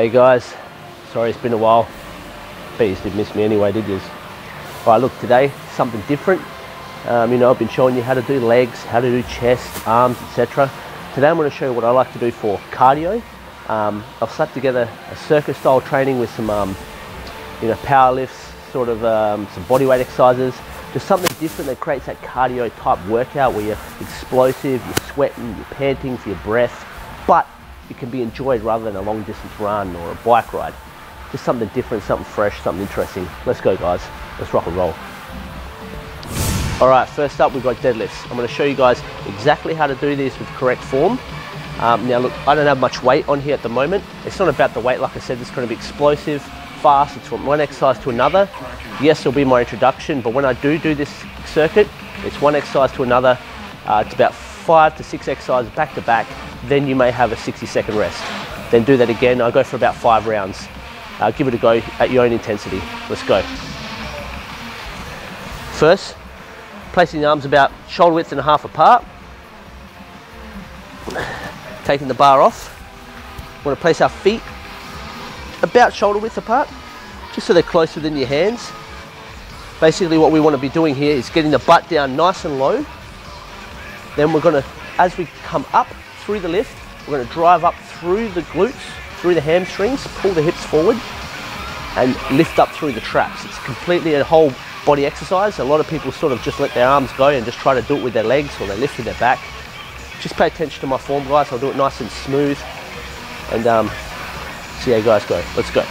Hey guys, sorry it's been a while. Bet you did miss me anyway, did you? Alright, look, today something different. You know, I've been showing you how to do legs, how to do chest, arms, etc. Today I'm going to show you what I like to do for cardio. I've slapped together a circus style training with some you know, power lifts, sort of some body weight exercises, just something different that creates that cardio type workout where you're explosive, you're sweating, you're panting for your breath, but it can be enjoyed rather than a long distance run or a bike ride. Just something different, something fresh, something interesting. Let's go guys, let's rock and roll. All right, first up we've got deadlifts. I'm going to show you guys exactly how to do these with correct form. Now look, I don't have much weight on here at the moment. It's not about the weight, like I said, it's going to be explosive, fast, it's from one exercise to another. Yes, it'll be my introduction, but when I do this circuit, it's one exercise to another. It's about 5 to 6 exercises back to back. Then you may have a 60-second rest. Then do that again. I go for about 5 rounds. Give it a go at your own intensity. Let's go. First, placing the arms about shoulder width and a half apart. Taking the bar off. We want to place our feet about shoulder width apart, just so they're close within your hands. Basically what we want to be doing here is getting the butt down nice and low. Then we're going to, as we come up through the lift, we're going to drive up through the glutes, through the hamstrings, pull the hips forward and lift up through the traps. It's completely a whole body exercise. A lot of people sort of just let their arms go and just try to do it with their legs, or they lift with their back. Just pay attention to my form, guys. I'll do it nice and smooth and see how guys go. Let's go.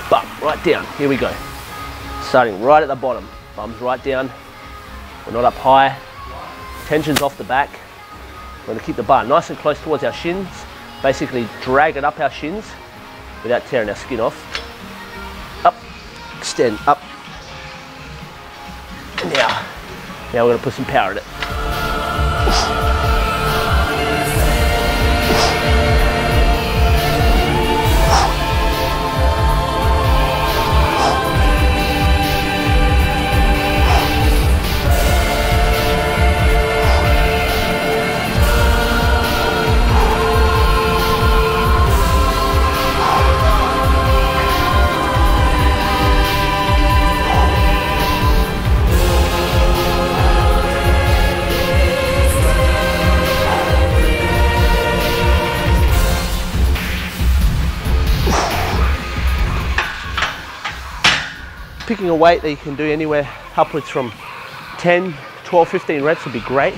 Bum, right down. Here we go. Starting right at the bottom. Bums right down. We're not up high. Tension's off the back. We're going to keep the bar nice and close towards our shins. Basically drag it up our shins without tearing our skin off. Up, extend, up. And now we're going to put some power in it. Picking a weight that you can do anywhere upwards from 10, 12, 15 reps would be great.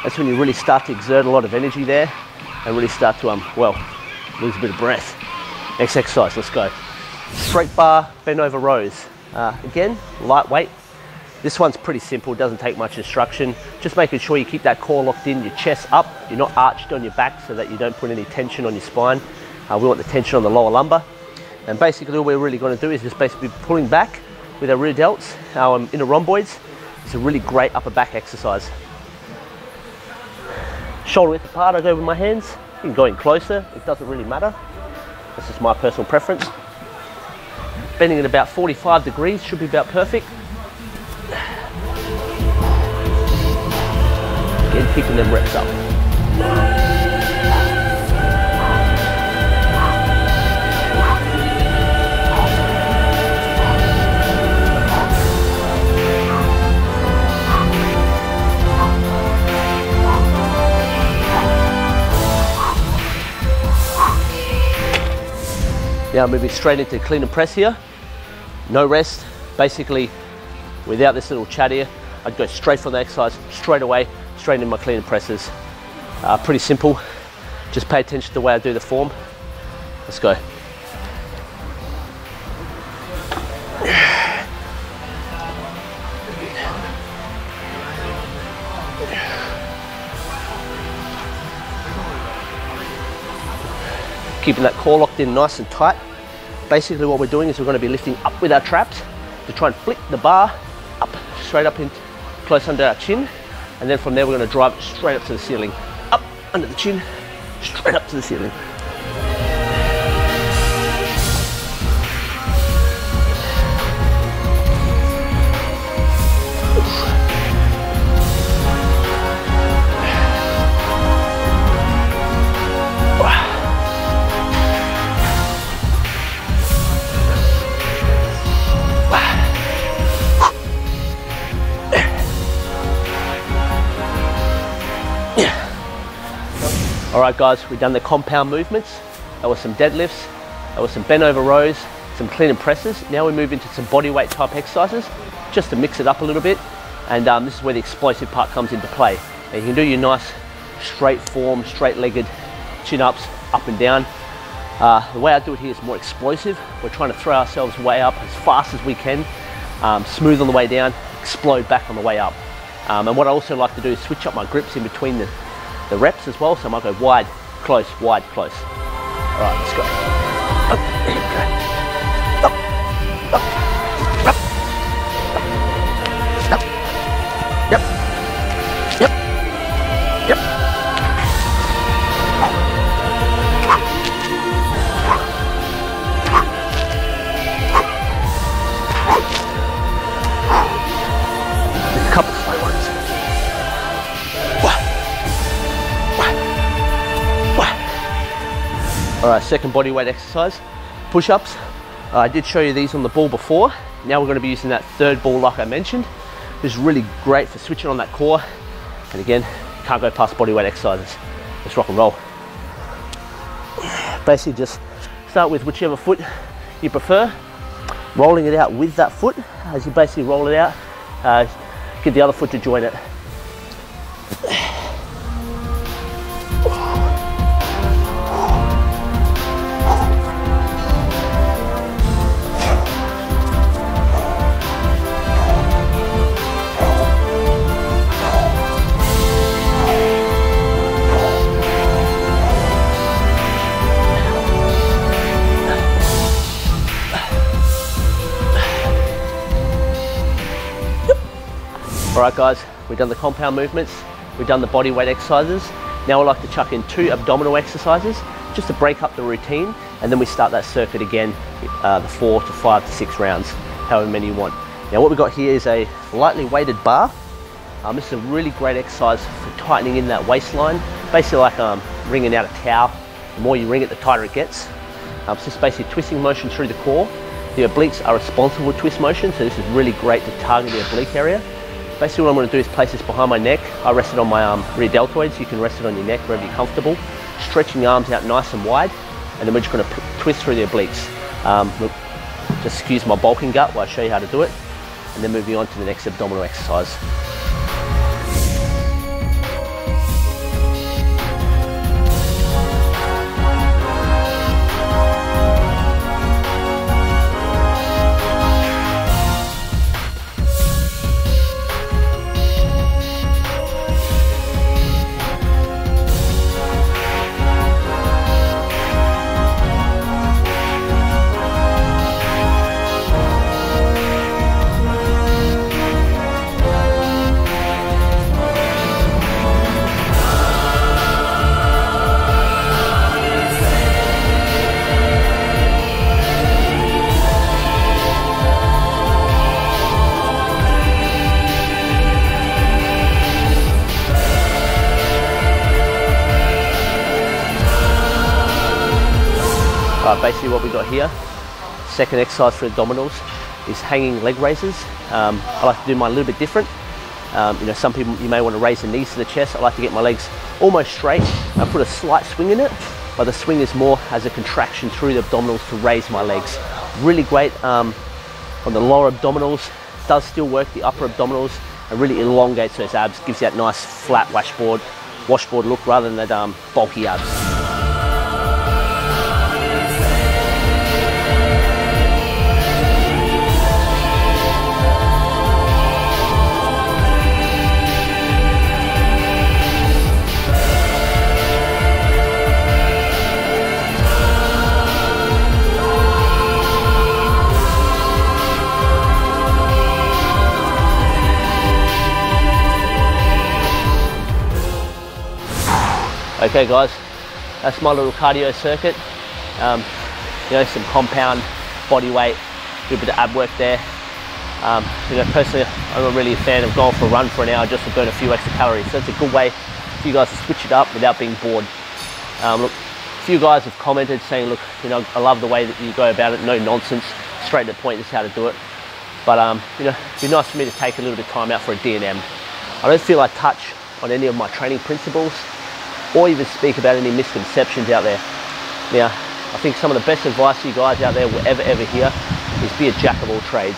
That's when you really start to exert a lot of energy there and really start to, well, lose a bit of breath. Next exercise, let's go. Straight bar, bend over rows. Again, lightweight. This one's pretty simple, doesn't take much instruction. Just making sure you keep that core locked in, your chest up, you're not arched on your back so that you don't put any tension on your spine. We want the tension on the lower lumbar. And basically all we're really going to do is just basically pulling back with our rear delts, our inner rhomboids. It's a really great upper back exercise. Shoulder width apart, I go with my hands. You can go in closer, it doesn't really matter. This is my personal preference. Bending at about 45 degrees should be about perfect. Again, keeping them reps up. Now moving straight into clean and press here. No rest. Basically, without this little chat here, I'd go straight from the exercise, straight away, straight into my clean and presses. Pretty simple. Just pay attention to the way I do the form. Let's go. Keeping that core locked in nice and tight. Basically what we're doing is we're going to be lifting up with our traps to try and flick the bar up, straight up in close under our chin, and then from there we're going to drive it straight up to the ceiling. Up under the chin, straight up to the ceiling. All right guys, we've done the compound movements. That was some deadlifts, that was some bent over rows, some clean and presses. Now we move into some body weight type exercises, just to mix it up a little bit. And this is where the explosive part comes into play. Now you can do your nice straight form, straight legged chin-ups, up and down. The way I do it here is more explosive. We're trying to throw ourselves way up as fast as we can, smooth on the way down, explode back on the way up. And what I also like to do is switch up my grips in between the reps as well. So I might go wide, close, wide, close. All right, let's go. Up, there you go. Up, up, up, up. Yep, yep, yep. There's a couple of slow ones. All right, second body weight exercise, push-ups. I did show you these on the ball before. Now we're going to be using that third ball like I mentioned. This is really great for switching on that core. And again, can't go past body weight exercises. Let's rock and roll. Basically just start with whichever foot you prefer, rolling it out with that foot. As you basically roll it out, get the other foot to join it. All right guys, we've done the compound movements, we've done the body weight exercises. Now I like to chuck in 2 abdominal exercises just to break up the routine, and then we start that circuit again, the 4 to 5 to 6 rounds, however many you want. Now what we've got here is a lightly weighted bar. This is a really great exercise for tightening in that waistline, basically like wringing out a towel. The more you wring it, the tighter it gets. It's just basically twisting motion through the core. The obliques are responsible for twist motion, so this is really great to target the oblique area. Basically what I'm going to do is place this behind my neck. I rest it on my rear deltoids. You can rest it on your neck wherever you're comfortable. Stretching the arms out nice and wide, and then we're just going to twist through the obliques. Look, just excuse my bulking gut while I show you how to do it, and then moving on to the next abdominal exercise. Basically what we've got here, second exercise for abdominals, is hanging leg raises. I like to do mine a little bit different. You know, some people, you may want to raise the knees to the chest. I like to get my legs almost straight and put a slight swing in it, but the swing is more as a contraction through the abdominals to raise my legs. Really great on the lower abdominals, does still work the upper abdominals and really elongates those abs, gives you that nice flat washboard look rather than that bulky abs. Okay guys, that's my little cardio circuit. You know, some compound body weight, a little bit of ab work there. You know, personally, I'm not really a fan of going for a run for an hour just to burn a few extra calories. So it's a good way for you guys to switch it up without being bored. Look, a few guys have commented saying, look, you know, I love the way that you go about it, no nonsense, straight to the point, this is how to do it. But you know, it'd be nice for me to take a little bit of time out for a D&M. I don't feel I touch on any of my training principles. or even speak about any misconceptions out there. Now, I think some of the best advice you guys out there will ever hear is be a jack of all trades.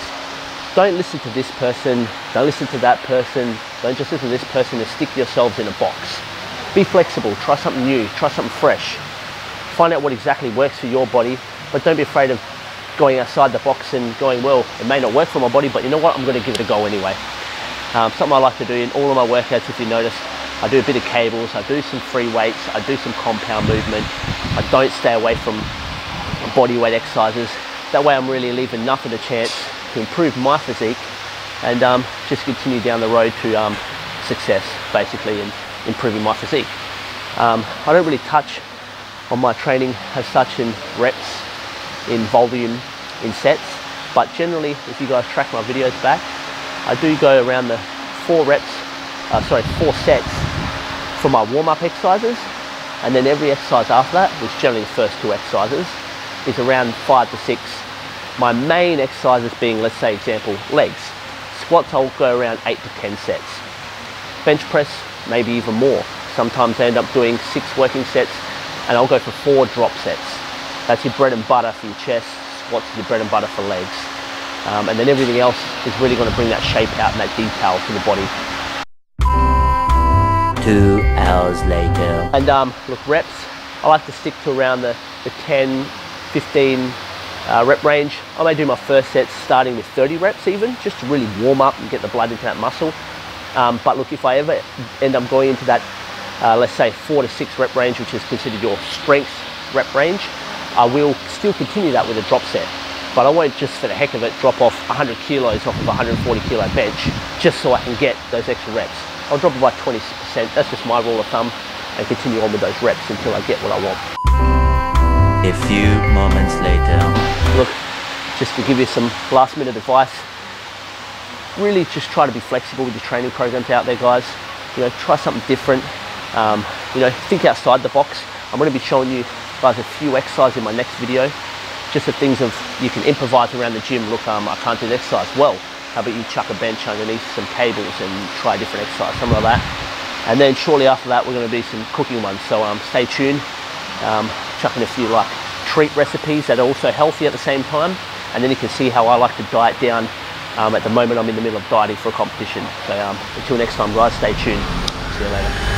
Don't listen to this person, don't listen to that person, don't just listen to this person and stick yourselves in a box. Be flexible, try something new, try something fresh. Find out what exactly works for your body, but don't be afraid of going outside the box and going, well, it may not work for my body, but you know what, I'm going to give it a go anyway. Something I like to do in all of my workouts, if you noticed, I do a bit of cables, I do some free weights, I do some compound movement. I don't stay away from body weight exercises. That way I'm really leaving nothing a chance to improve my physique and just continue down the road to success, basically, and improving my physique. I don't really touch on my training as such in reps, in volume, in sets, but generally, if you guys track my videos back, I do go around the 4 sets for my warm-up exercises, and then every exercise after that, which generally the first 2 exercises, is around 5 to 6. My main exercises being, let's say, example, legs. Squats, I'll go around 8 to 10 sets. Bench press, maybe even more. Sometimes I end up doing 6 working sets, and I'll go for 4 drop sets. That's your bread and butter for your chest. Squats is your bread and butter for legs. And then everything else is really going to bring that shape out and that detail to the body. 2 hours later. And look, reps, I like to stick to around the 10, 15 rep range. I may do my first set starting with 30 reps even, just to really warm up and get the blood into that muscle. But look, if I ever end up going into that, let's say 4 to 6 rep range, which is considered your strength rep range, I will still continue that with a drop set. But I won't just for the heck of it drop off 100 kilos off of a 140 kilo bench just so I can get those extra reps. I'll drop it by 20%, that's just my rule of thumb, and continue on with those reps until I get what I want. A few moments later. Look, just to give you some last minute advice, really just try to be flexible with your training programs out there, guys. You know, try something different. You know, think outside the box. I'm going to be showing you guys a few exercises in my next video, just of things you can improvise around the gym. Look, I can't do the exercise. Well, how about you chuck a bench underneath some cables and try a different exercise, something like that. And then shortly after that, we're going to do some cooking ones. So stay tuned. Chucking a few like treat recipes that are also healthy at the same time. And then you can see how I like to diet down. At the moment, I'm in the middle of dieting for a competition. So until next time, guys, stay tuned. See you later.